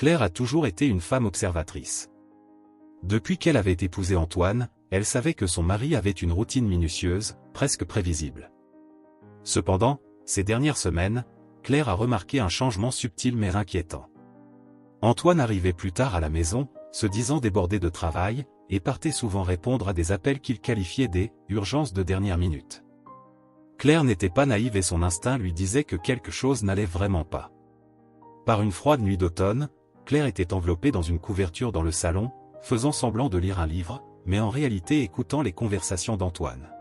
Claire a toujours été une femme observatrice. Depuis qu'elle avait épousé Antoine, elle savait que son mari avait une routine minutieuse, presque prévisible. Cependant, ces dernières semaines, Claire a remarqué un changement subtil mais inquiétant. Antoine arrivait plus tard à la maison, se disant débordé de travail, et partait souvent répondre à des appels qu'il qualifiait des « urgences de dernière minute ». Claire n'était pas naïve et son instinct lui disait que quelque chose n'allait vraiment pas. Par une froide nuit d'automne, Claire était enveloppée dans une couverture dans le salon, faisant semblant de lire un livre, mais en réalité écoutant les conversations d'Antoine.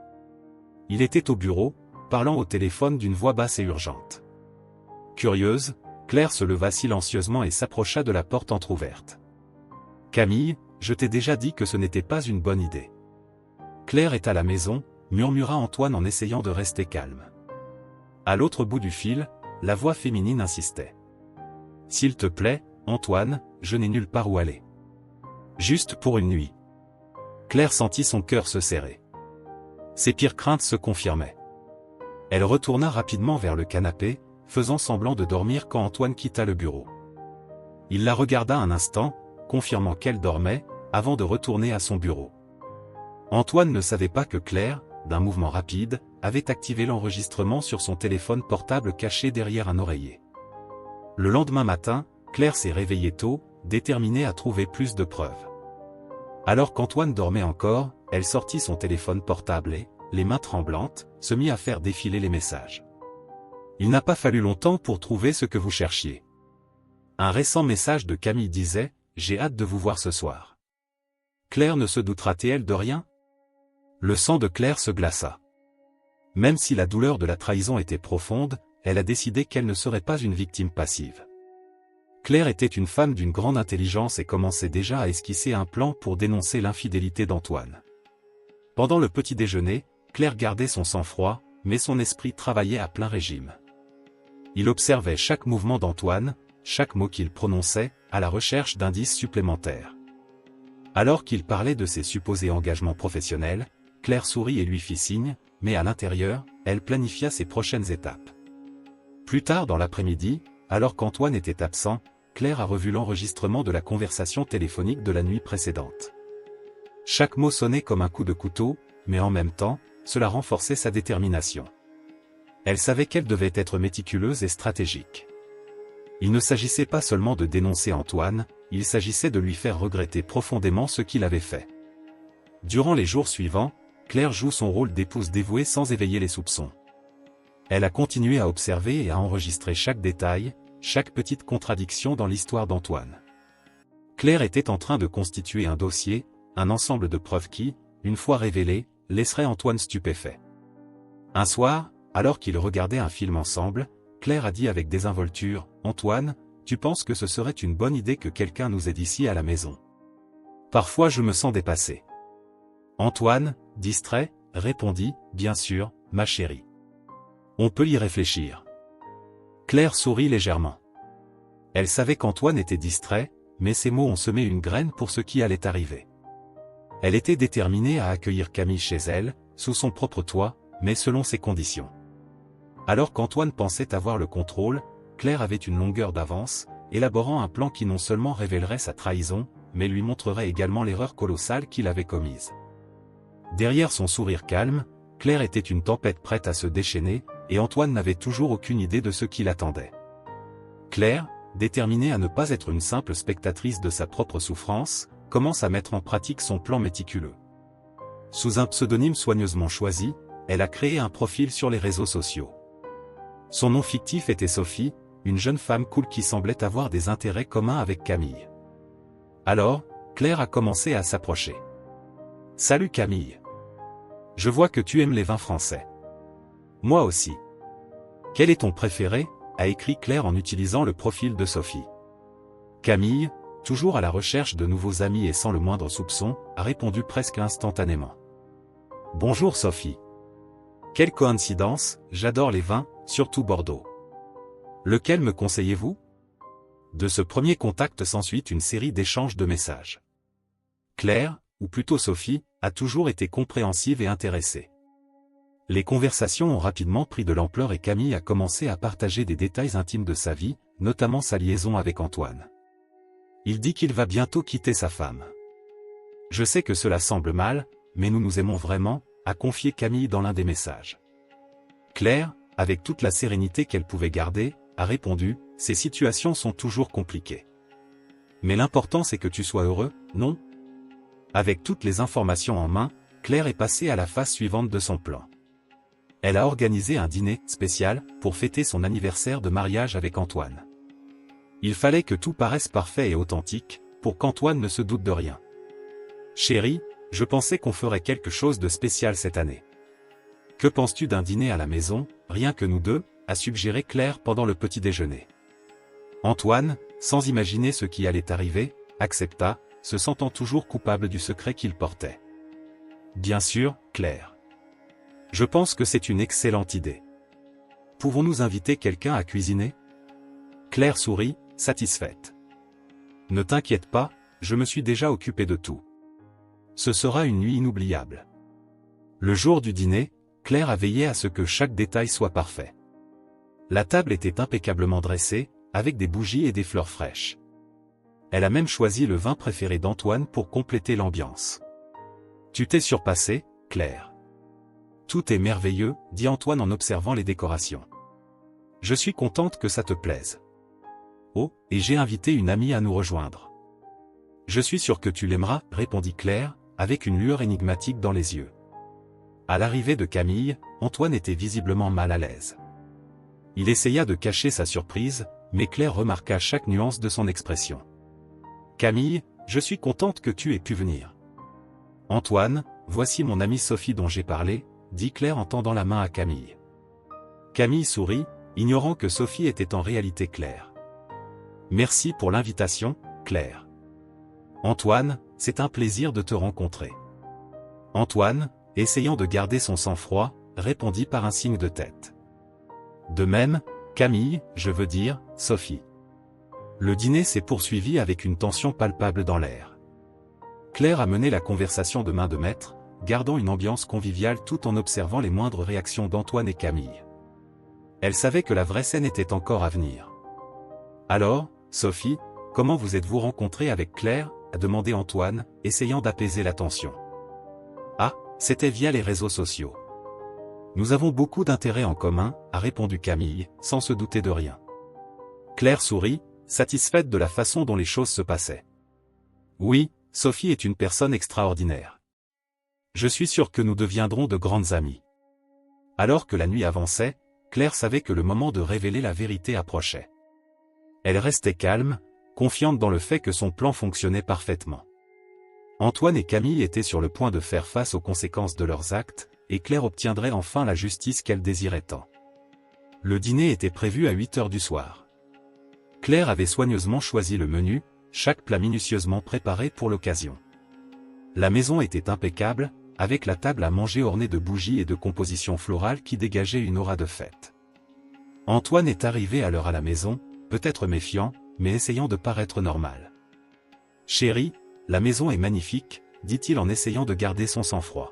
Il était au bureau, parlant au téléphone d'une voix basse et urgente. Curieuse, Claire se leva silencieusement et s'approcha de la porte entr'ouverte. « Camille, je t'ai déjà dit que ce n'était pas une bonne idée. »« Claire est à la maison », murmura Antoine en essayant de rester calme. À l'autre bout du fil, la voix féminine insistait. « S'il te plaît, Antoine, je n'ai nulle part où aller. Juste pour une nuit. » Claire sentit son cœur se serrer. Ses pires craintes se confirmaient. Elle retourna rapidement vers le canapé, faisant semblant de dormir quand Antoine quitta le bureau. Il la regarda un instant, confirmant qu'elle dormait, avant de retourner à son bureau. Antoine ne savait pas que Claire, d'un mouvement rapide, avait activé l'enregistrement sur son téléphone portable caché derrière un oreiller. Le lendemain matin, Claire s'est réveillée tôt, déterminée à trouver plus de preuves. Alors qu'Antoine dormait encore, elle sortit son téléphone portable et, les mains tremblantes, se mit à faire défiler les messages. Il n'a pas fallu longtemps pour trouver ce que vous cherchiez. Un récent message de Camille disait « J'ai hâte de vous voir ce soir ». Claire ne se doutera-t-elle de rien? Le sang de Claire se glaça. Même si la douleur de la trahison était profonde, elle a décidé qu'elle ne serait pas une victime passive. Claire était une femme d'une grande intelligence et commençait déjà à esquisser un plan pour dénoncer l'infidélité d'Antoine. Pendant le petit déjeuner, Claire gardait son sang-froid, mais son esprit travaillait à plein régime. Il observait chaque mouvement d'Antoine, chaque mot qu'il prononçait, à la recherche d'indices supplémentaires. Alors qu'il parlait de ses supposés engagements professionnels, Claire sourit et lui fit signe, mais à l'intérieur, elle planifia ses prochaines étapes. Plus tard dans l'après-midi, alors qu'Antoine était absent, Claire a revu l'enregistrement de la conversation téléphonique de la nuit précédente. Chaque mot sonnait comme un coup de couteau, mais en même temps, cela renforçait sa détermination. Elle savait qu'elle devait être méticuleuse et stratégique. Il ne s'agissait pas seulement de dénoncer Antoine, il s'agissait de lui faire regretter profondément ce qu'il avait fait. Durant les jours suivants, Claire joue son rôle d'épouse dévouée sans éveiller les soupçons. Elle a continué à observer et à enregistrer chaque détail, chaque petite contradiction dans l'histoire d'Antoine. Claire était en train de constituer un dossier, un ensemble de preuves qui, une fois révélées, laisserait Antoine stupéfait. Un soir, alors qu'ils regardaient un film ensemble, Claire a dit avec désinvolture, « Antoine, tu penses que ce serait une bonne idée que quelqu'un nous aide ici à la maison? Parfois je me sens dépassée. » Antoine, distrait, répondit, « Bien sûr, ma chérie. On peut y réfléchir. » Claire sourit légèrement. Elle savait qu'Antoine était distrait, mais ces mots ont semé une graine pour ce qui allait arriver. Elle était déterminée à accueillir Camille chez elle, sous son propre toit, mais selon ses conditions. Alors qu'Antoine pensait avoir le contrôle, Claire avait une longueur d'avance, élaborant un plan qui non seulement révélerait sa trahison, mais lui montrerait également l'erreur colossale qu'il avait commise. Derrière son sourire calme, Claire était une tempête prête à se déchaîner, et Antoine n'avait toujours aucune idée de ce qui l'attendait. Claire, déterminée à ne pas être une simple spectatrice de sa propre souffrance, commence à mettre en pratique son plan méticuleux. Sous un pseudonyme soigneusement choisi, elle a créé un profil sur les réseaux sociaux. Son nom fictif était Sophie, une jeune femme cool qui semblait avoir des intérêts communs avec Camille. Alors, Claire a commencé à s'approcher. « Salut Camille. Je vois que tu aimes les vins français. Moi aussi. Quel est ton préféré ?» a écrit Claire en utilisant le profil de Sophie. Camille, toujours à la recherche de nouveaux amis et sans le moindre soupçon, a répondu presque instantanément. « Bonjour Sophie. Quelle coïncidence, j'adore les vins, surtout Bordeaux. Lequel me conseillez-vous » De ce premier contact s'ensuit une série d'échanges de messages. Claire, ou plutôt Sophie, a toujours été compréhensive et intéressée. Les conversations ont rapidement pris de l'ampleur et Camille a commencé à partager des détails intimes de sa vie, notamment sa liaison avec Antoine. Il dit qu'il va bientôt quitter sa femme. Je sais que cela semble mal, mais nous nous aimons vraiment, a confié Camille dans l'un des messages. Claire, avec toute la sérénité qu'elle pouvait garder, a répondu, « Ces situations sont toujours compliquées. Mais l'important c'est que tu sois heureux, non ?» Avec toutes les informations en main, Claire est passée à la phase suivante de son plan. Elle a organisé un dîner spécial pour fêter son anniversaire de mariage avec Antoine. Il fallait que tout paraisse parfait et authentique, pour qu'Antoine ne se doute de rien. « Chérie, je pensais qu'on ferait quelque chose de spécial cette année. Que penses-tu d'un dîner à la maison, rien que nous deux ?» a suggéré Claire pendant le petit déjeuner. Antoine, sans imaginer ce qui allait arriver, accepta, se sentant toujours coupable du secret qu'il portait. « Bien sûr, Claire. Je pense que c'est une excellente idée. Pouvons-nous inviter quelqu'un à cuisiner ?» Claire sourit, satisfaite. « Ne t'inquiète pas, je me suis déjà occupé de tout. Ce sera une nuit inoubliable. » Le jour du dîner, Claire a veillé à ce que chaque détail soit parfait. La table était impeccablement dressée, avec des bougies et des fleurs fraîches. Elle a même choisi le vin préféré d'Antoine pour compléter l'ambiance. « Tu t'es surpassée, Claire. Tout est merveilleux, » dit Antoine en observant les décorations. « Je suis contente que ça te plaise. Oh, et j'ai invité une amie à nous rejoindre. »« Je suis sûre que tu l'aimeras, » répondit Claire, avec une lueur énigmatique dans les yeux. À l'arrivée de Camille, Antoine était visiblement mal à l'aise. Il essaya de cacher sa surprise, mais Claire remarqua chaque nuance de son expression. « Camille, je suis contente que tu aies pu venir. »« Antoine, voici mon amie Sophie dont j'ai parlé, » dit Claire en tendant la main à Camille. Camille sourit, ignorant que Sophie était en réalité Claire. « Merci pour l'invitation, Claire. »« Antoine, c'est un plaisir de te rencontrer. » Antoine, essayant de garder son sang-froid, répondit par un signe de tête. De même, Camille, je veux dire, Sophie. Le dîner s'est poursuivi avec une tension palpable dans l'air. Claire a mené la conversation de main de maître, gardant une ambiance conviviale tout en observant les moindres réactions d'Antoine et Camille. Elle savait que la vraie scène était encore à venir. « Alors, Sophie, comment vous êtes-vous rencontrée avec Claire ?» a demandé Antoine, essayant d'apaiser la tension. « Ah, c'était via les réseaux sociaux. Nous avons beaucoup d'intérêts en commun, » a répondu Camille, sans se douter de rien. Claire sourit, satisfaite de la façon dont les choses se passaient. « Oui, Sophie est une personne extraordinaire. Je suis sûr que nous deviendrons de grandes amies. » Alors que la nuit avançait, Claire savait que le moment de révéler la vérité approchait. Elle restait calme, confiante dans le fait que son plan fonctionnait parfaitement. Antoine et Camille étaient sur le point de faire face aux conséquences de leurs actes, et Claire obtiendrait enfin la justice qu'elle désirait tant. Le dîner était prévu à 8 heures du soir. Claire avait soigneusement choisi le menu, chaque plat minutieusement préparé pour l'occasion. La maison était impeccable, avec la table à manger ornée de bougies et de compositions florales qui dégageaient une aura de fête. Antoine est arrivé à l'heure à la maison, peut-être méfiant, mais essayant de paraître normal. « Chérie, la maison est magnifique, » dit-il en essayant de garder son sang-froid.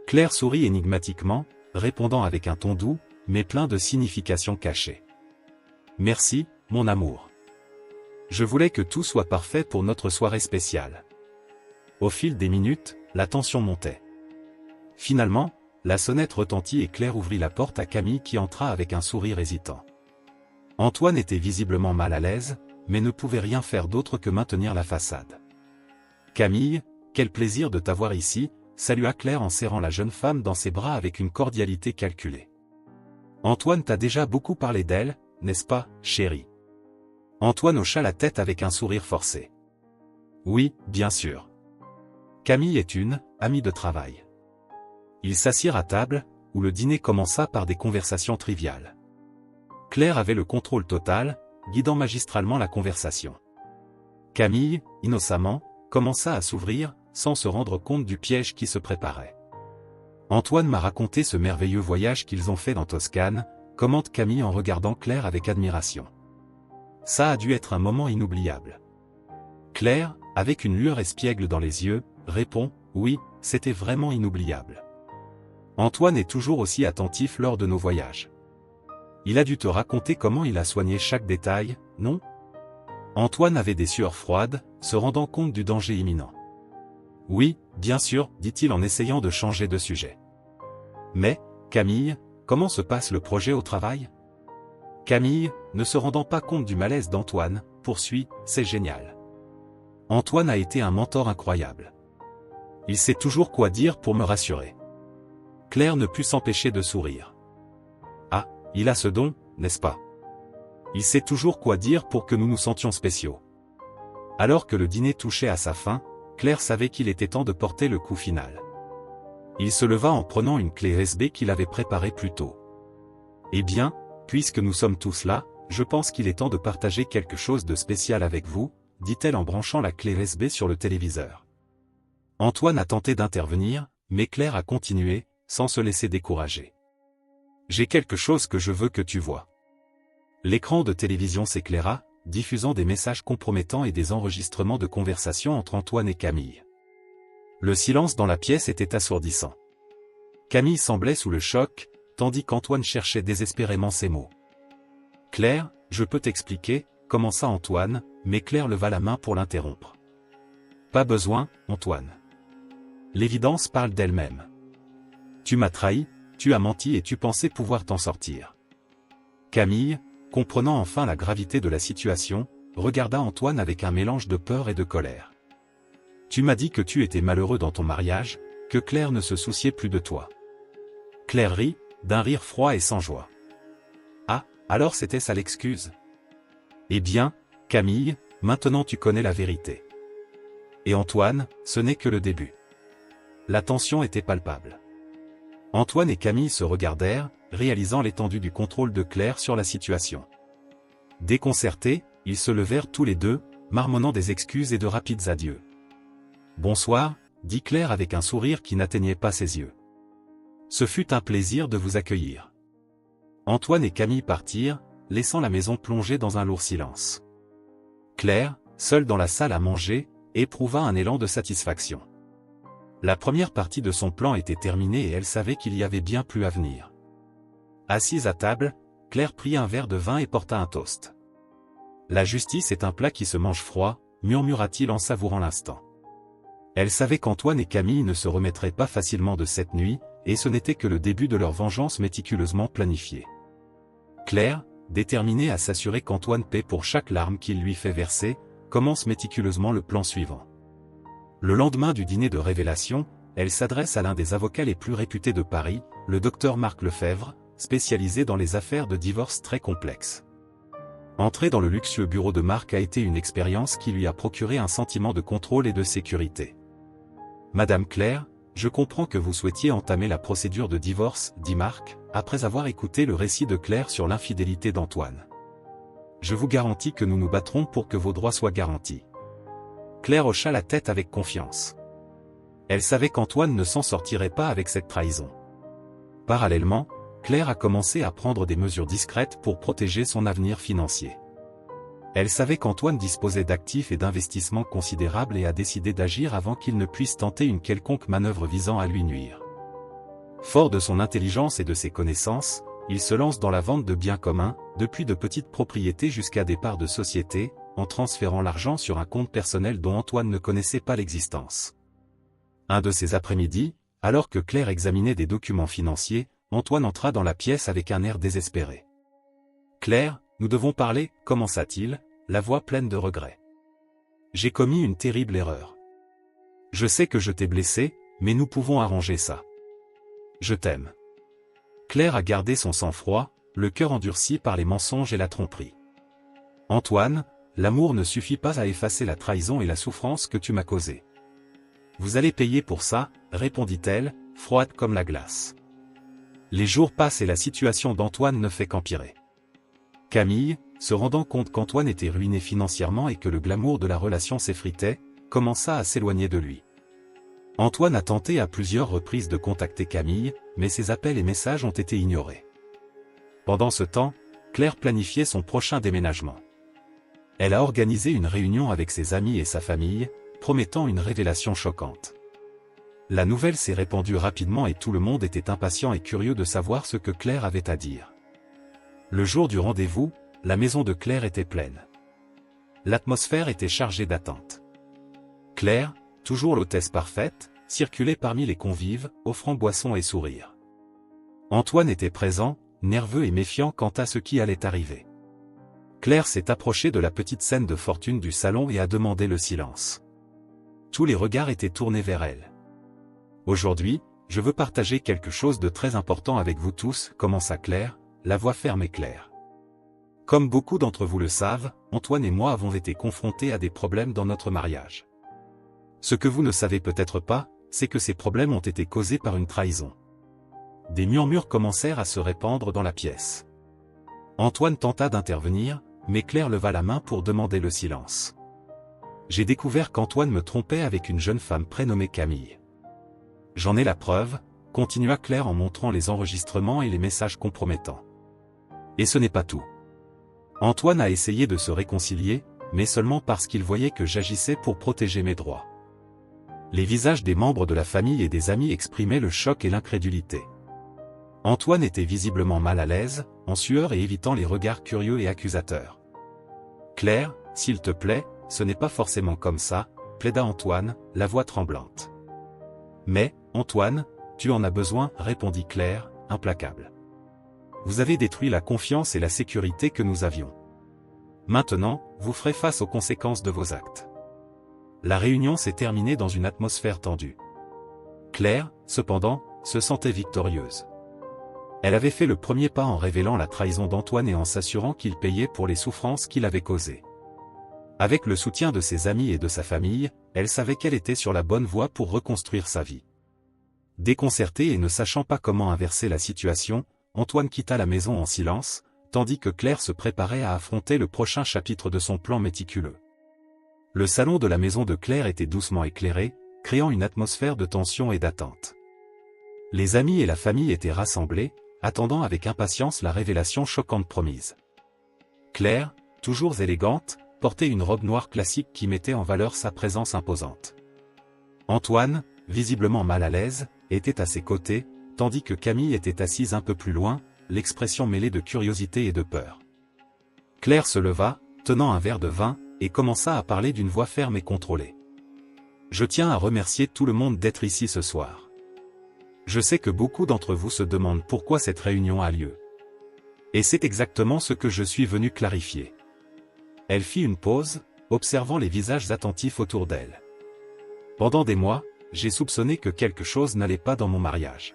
Claire sourit énigmatiquement, répondant avec un ton doux, mais plein de significations cachées. « Merci, mon amour. Je voulais que tout soit parfait pour notre soirée spéciale. » Au fil des minutes, la tension montait. Finalement, la sonnette retentit et Claire ouvrit la porte à Camille qui entra avec un sourire hésitant. Antoine était visiblement mal à l'aise, mais ne pouvait rien faire d'autre que maintenir la façade. « Camille, quel plaisir de t'avoir ici », salua Claire en serrant la jeune femme dans ses bras avec une cordialité calculée. « Antoine t'a déjà beaucoup parlé d'elle, n'est-ce pas, chérie ?» Antoine hocha la tête avec un sourire forcé. « Oui, bien sûr. Camille est une amie de travail. » Ils s'assirent à table, où le dîner commença par des conversations triviales. Claire avait le contrôle total, guidant magistralement la conversation. Camille, innocemment, commença à s'ouvrir, sans se rendre compte du piège qui se préparait. « Antoine m'a raconté ce merveilleux voyage qu'ils ont fait dans Toscane », commente Camille en regardant Claire avec admiration. « Ça a dû être un moment inoubliable. » Claire, avec une lueur espiègle dans les yeux, répond « Oui, c'était vraiment inoubliable. Antoine est toujours aussi attentif lors de nos voyages. Il a dû te raconter comment il a soigné chaque détail, non ?» Antoine avait des sueurs froides, se rendant compte du danger imminent. Oui, bien sûr, dit-il en essayant de changer de sujet. Mais, Camille, comment se passe le projet au travail? Camille, ne se rendant pas compte du malaise d'Antoine, poursuit, c'est génial. Antoine a été un mentor incroyable. Il sait toujours quoi dire pour me rassurer. Claire ne put s'empêcher de sourire. Ah, il a ce don, n'est-ce pas? Il sait toujours quoi dire pour que nous nous sentions spéciaux. Alors que le dîner touchait à sa fin, Claire savait qu'il était temps de porter le coup final. Il se leva en prenant une clé USB qu'il avait préparée plus tôt. Eh bien, puisque nous sommes tous là, je pense qu'il est temps de partager quelque chose de spécial avec vous, dit-elle en branchant la clé USB sur le téléviseur. Antoine a tenté d'intervenir, mais Claire a continué, sans se laisser décourager. J'ai quelque chose que je veux que tu vois. L'écran de télévision s'éclaira, diffusant des messages compromettants et des enregistrements de conversations entre Antoine et Camille. Le silence dans la pièce était assourdissant. Camille semblait sous le choc, tandis qu'Antoine cherchait désespérément ses mots. « Claire, je peux t'expliquer » commença Antoine, mais Claire leva la main pour l'interrompre. « Pas besoin, Antoine. L'évidence parle d'elle-même. Tu m'as trahi, tu as menti et tu pensais pouvoir t'en sortir. » Camille, comprenant enfin la gravité de la situation, regarda Antoine avec un mélange de peur et de colère. « Tu m'as dit que tu étais malheureux dans ton mariage, que Claire ne se souciait plus de toi. » Claire rit, d'un rire froid et sans joie. « Ah, alors c'était ça l'excuse? Eh bien, Camille, maintenant tu connais la vérité. » Et Antoine, ce n'est que le début. La tension était palpable. Antoine et Camille se regardèrent, réalisant l'étendue du contrôle de Claire sur la situation. Déconcertés, ils se levèrent tous les deux, marmonnant des excuses et de rapides adieux. « Bonsoir, » dit Claire avec un sourire qui n'atteignait pas ses yeux. « Ce fut un plaisir de vous accueillir. » Antoine et Camille partirent, laissant la maison plongée dans un lourd silence. Claire, seule dans la salle à manger, éprouva un élan de satisfaction. La première partie de son plan était terminée et elle savait qu'il y avait bien plus à venir. Assise à table, Claire prit un verre de vin et porta un toast. « La justice est un plat qui se mange froid », murmura-t-il en savourant l'instant. Elle savait qu'Antoine et Camille ne se remettraient pas facilement de cette nuit, et ce n'était que le début de leur vengeance méticuleusement planifiée. Claire, déterminée à s'assurer qu'Antoine paie pour chaque larme qu'il lui fait verser, commence méticuleusement le plan suivant. Le lendemain du dîner de révélation, elle s'adresse à l'un des avocats les plus réputés de Paris, le docteur Marc Lefebvre, spécialisé dans les affaires de divorce très complexes. Entrer dans le luxueux bureau de Marc a été une expérience qui lui a procuré un sentiment de contrôle et de sécurité. « Madame Claire, je comprends que vous souhaitiez entamer la procédure de divorce, » dit Marc, après avoir écouté le récit de Claire sur l'infidélité d'Antoine. « Je vous garantis que nous nous battrons pour que vos droits soient garantis. » Claire hocha la tête avec confiance. Elle savait qu'Antoine ne s'en sortirait pas avec cette trahison. Parallèlement, Claire a commencé à prendre des mesures discrètes pour protéger son avenir financier. Elle savait qu'Antoine disposait d'actifs et d'investissements considérables et a décidé d'agir avant qu'il ne puisse tenter une quelconque manœuvre visant à lui nuire. Fort de son intelligence et de ses connaissances, il se lance dans la vente de biens communs, depuis de petites propriétés jusqu'à des parts de société, en transférant l'argent sur un compte personnel dont Antoine ne connaissait pas l'existence. Un de ces après-midi, alors que Claire examinait des documents financiers, Antoine entra dans la pièce avec un air désespéré. « Claire, nous devons parler, » commença-t-il, la voix pleine de regret. « J'ai commis une terrible erreur. Je sais que je t'ai blessé, mais nous pouvons arranger ça. Je t'aime. » Claire a gardé son sang-froid, le cœur endurci par les mensonges et la tromperie. « Antoine, l'amour ne suffit pas à effacer la trahison et la souffrance que tu m'as causée. Vous allez payer pour ça, » répondit-elle, froide comme la glace. Les jours passent et la situation d'Antoine ne fait qu'empirer. Camille, se rendant compte qu'Antoine était ruiné financièrement et que le glamour de la relation s'effritait, commença à s'éloigner de lui. Antoine a tenté à plusieurs reprises de contacter Camille, mais ses appels et messages ont été ignorés. Pendant ce temps, Claire planifiait son prochain déménagement. Elle a organisé une réunion avec ses amis et sa famille, promettant une révélation choquante. La nouvelle s'est répandue rapidement et tout le monde était impatient et curieux de savoir ce que Claire avait à dire. Le jour du rendez-vous, la maison de Claire était pleine. L'atmosphère était chargée d'attente. Claire, toujours l'hôtesse parfaite, circulait parmi les convives, offrant boissons et sourires. Antoine était présent, nerveux et méfiant quant à ce qui allait arriver. Claire s'est approchée de la petite scène de fortune du salon et a demandé le silence. Tous les regards étaient tournés vers elle. « Aujourd'hui, je veux partager quelque chose de très important avec vous tous, commença Claire, la voix ferme et claire. Comme beaucoup d'entre vous le savent, Antoine et moi avons été confrontés à des problèmes dans notre mariage. Ce que vous ne savez peut-être pas, c'est que ces problèmes ont été causés par une trahison. » Des murmures commencèrent à se répandre dans la pièce. Antoine tenta d'intervenir, mais Claire leva la main pour demander le silence. « J'ai découvert qu'Antoine me trompait avec une jeune femme prénommée Camille. J'en ai la preuve, » continua Claire en montrant les enregistrements et les messages compromettants. Et ce n'est pas tout. Antoine a essayé de se réconcilier, mais seulement parce qu'il voyait que j'agissais pour protéger mes droits. Les visages des membres de la famille et des amis exprimaient le choc et l'incrédulité. Antoine était visiblement mal à l'aise, en sueur et évitant les regards curieux et accusateurs. « Claire, s'il te plaît, ce n'est pas forcément comme ça, » plaida Antoine, la voix tremblante. « Mais, Antoine, tu en as besoin, » répondit Claire, implacable. « Vous avez détruit la confiance et la sécurité que nous avions. Maintenant, vous ferez face aux conséquences de vos actes. » La réunion s'est terminée dans une atmosphère tendue. Claire, cependant, se sentait victorieuse. Elle avait fait le premier pas en révélant la trahison d'Antoine et en s'assurant qu'il payait pour les souffrances qu'il avait causées. Avec le soutien de ses amis et de sa famille, elle savait qu'elle était sur la bonne voie pour reconstruire sa vie. Déconcerté et ne sachant pas comment inverser la situation, Antoine quitta la maison en silence, tandis que Claire se préparait à affronter le prochain chapitre de son plan méticuleux. Le salon de la maison de Claire était doucement éclairé, créant une atmosphère de tension et d'attente. Les amis et la famille étaient rassemblés, attendant avec impatience la révélation choquante promise. Claire, toujours élégante, portait une robe noire classique qui mettait en valeur sa présence imposante. Antoine, visiblement mal à l'aise, était à ses côtés, tandis que Camille était assise un peu plus loin, l'expression mêlée de curiosité et de peur. Claire se leva, tenant un verre de vin, et commença à parler d'une voix ferme et contrôlée. « Je tiens à remercier tout le monde d'être ici ce soir. Je sais que beaucoup d'entre vous se demandent pourquoi cette réunion a lieu. Et c'est exactement ce que je suis venu clarifier. » Elle fit une pause, observant les visages attentifs autour d'elle. « Pendant des mois, j'ai soupçonné que quelque chose n'allait pas dans mon mariage.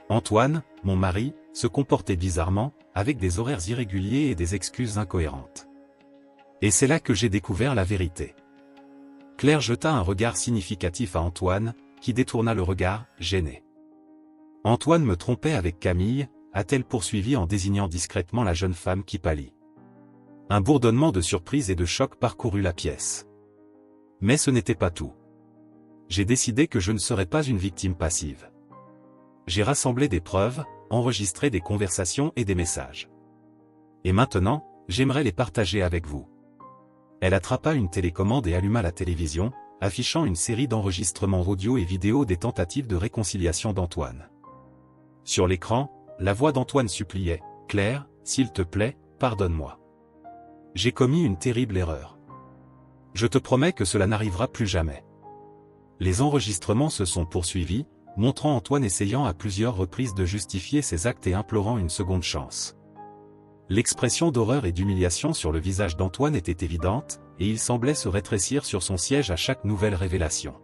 Antoine, mon mari, se comportait bizarrement, avec des horaires irréguliers et des excuses incohérentes. Et c'est là que j'ai découvert la vérité. » Claire jeta un regard significatif à Antoine, qui détourna le regard, gêné. « Antoine me trompait avec Camille », a-t-elle poursuivi en désignant discrètement la jeune femme qui pâlit. Un bourdonnement de surprise et de choc parcourut la pièce. Mais ce n'était pas tout. J'ai décidé que je ne serais pas une victime passive. J'ai rassemblé des preuves, enregistré des conversations et des messages. Et maintenant, j'aimerais les partager avec vous. Elle attrapa une télécommande et alluma la télévision, affichant une série d'enregistrements audio et vidéo des tentatives de réconciliation d'Antoine. Sur l'écran, la voix d'Antoine suppliait « Claire, s'il te plaît, pardonne-moi. J'ai commis une terrible erreur. Je te promets que cela n'arrivera plus jamais. » Les enregistrements se sont poursuivis, montrant Antoine essayant à plusieurs reprises de justifier ses actes et implorant une seconde chance. L'expression d'horreur et d'humiliation sur le visage d'Antoine était évidente, et il semblait se rétrécir sur son siège à chaque nouvelle révélation.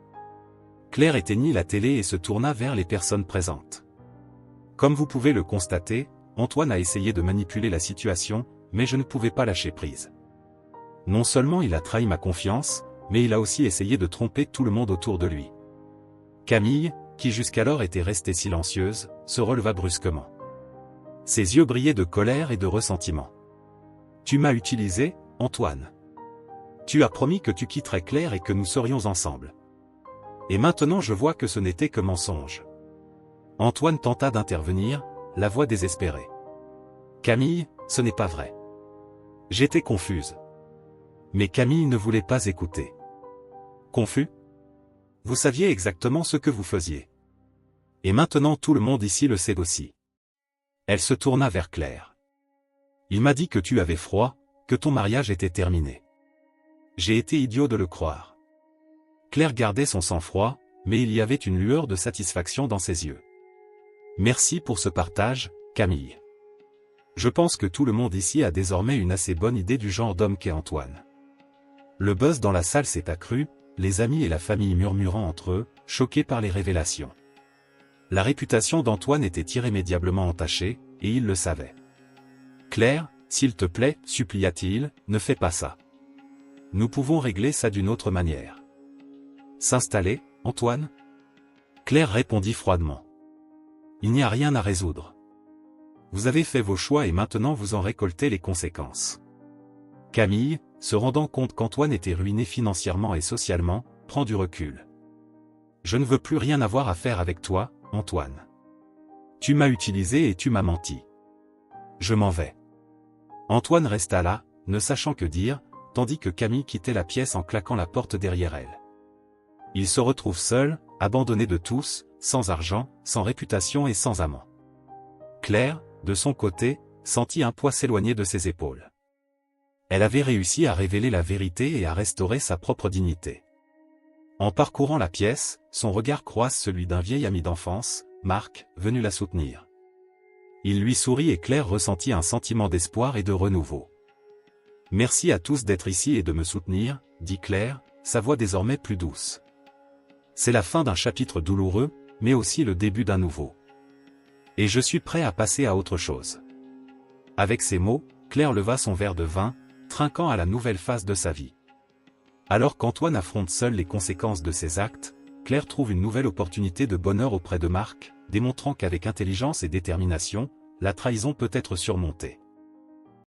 Claire éteignit la télé et se tourna vers les personnes présentes. Comme vous pouvez le constater, Antoine a essayé de manipuler la situation, mais je ne pouvais pas lâcher prise. Non seulement il a trahi ma confiance, mais il a aussi essayé de tromper tout le monde autour de lui. Camille, qui jusqu'alors était restée silencieuse, se releva brusquement. Ses yeux brillaient de colère et de ressentiment. « Tu m'as utilisé, Antoine. Tu as promis que tu quitterais Claire et que nous serions ensemble. Et maintenant je vois que ce n'était que mensonge. » Antoine tenta d'intervenir, la voix désespérée. « Camille, ce n'est pas vrai. » J'étais confuse. Mais Camille ne voulait pas écouter. Confus? Vous saviez exactement ce que vous faisiez. Et maintenant tout le monde ici le sait aussi. Elle se tourna vers Claire. Il m'a dit que tu avais froid, que ton mariage était terminé. J'ai été idiot de le croire. Claire gardait son sang-froid, mais il y avait une lueur de satisfaction dans ses yeux. Merci pour ce partage, Camille. Je pense que tout le monde ici a désormais une assez bonne idée du genre d'homme qu'est Antoine. Le buzz dans la salle s'est accru, les amis et la famille murmurant entre eux, choqués par les révélations. La réputation d'Antoine était irrémédiablement entachée, et il le savait. Claire, s'il te plaît, supplia-t-il, ne fais pas ça. Nous pouvons régler ça d'une autre manière. S'installer, Antoine ? Claire répondit froidement. Il n'y a rien à résoudre. Vous avez fait vos choix et maintenant vous en récoltez les conséquences. Camille, se rendant compte qu'Antoine était ruiné financièrement et socialement, prend du recul. Je ne veux plus rien avoir à faire avec toi, Antoine. Tu m'as utilisé et tu m'as menti. Je m'en vais. Antoine resta là, ne sachant que dire, tandis que Camille quittait la pièce en claquant la porte derrière elle. Il se retrouve seul, abandonné de tous, sans argent, sans réputation et sans amant. Claire, de son côté, sentit un poids s'éloigner de ses épaules. Elle avait réussi à révéler la vérité et à restaurer sa propre dignité. En parcourant la pièce, son regard croise celui d'un vieil ami d'enfance, Marc, venu la soutenir. Il lui sourit et Claire ressentit un sentiment d'espoir et de renouveau. « Merci à tous d'être ici et de me soutenir », dit Claire, sa voix désormais plus douce. C'est la fin d'un chapitre douloureux, mais aussi le début d'un nouveau. Et je suis prêt à passer à autre chose. Avec ces mots, Claire leva son verre de vin, trinquant à la nouvelle phase de sa vie. Alors qu'Antoine affronte seul les conséquences de ses actes, Claire trouve une nouvelle opportunité de bonheur auprès de Marc, démontrant qu'avec intelligence et détermination, la trahison peut être surmontée.